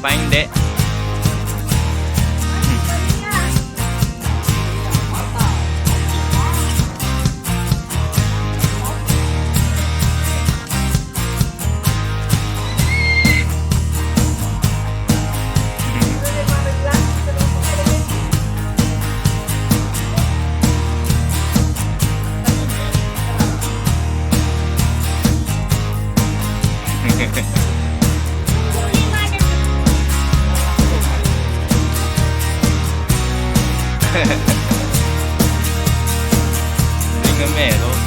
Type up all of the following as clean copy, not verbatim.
pa hindi. Hindi nga meron.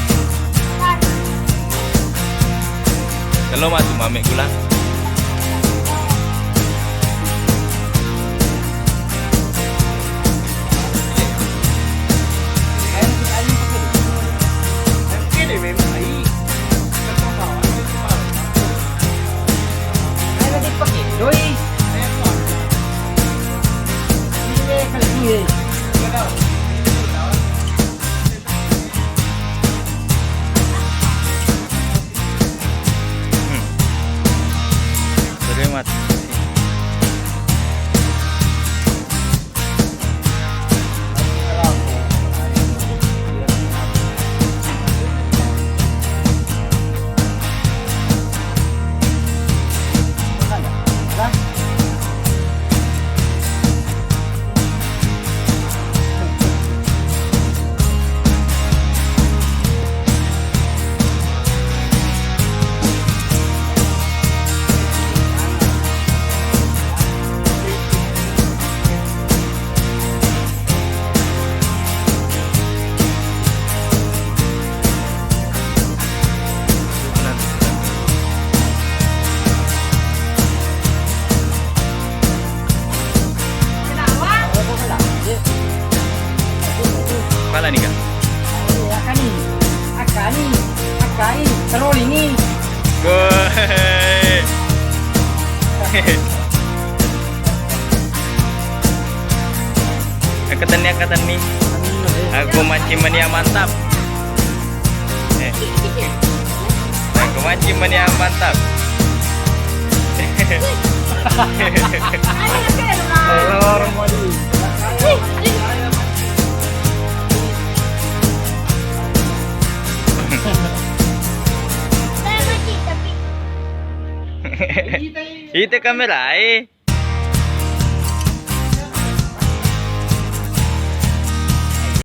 Kalau mati mami ko lang. Selamat. Pala nih kan? Akani, terus ini. Goy. Angkatan nih. Aku mancing mania mantap. Aku mancing mania mantap. Itu kamera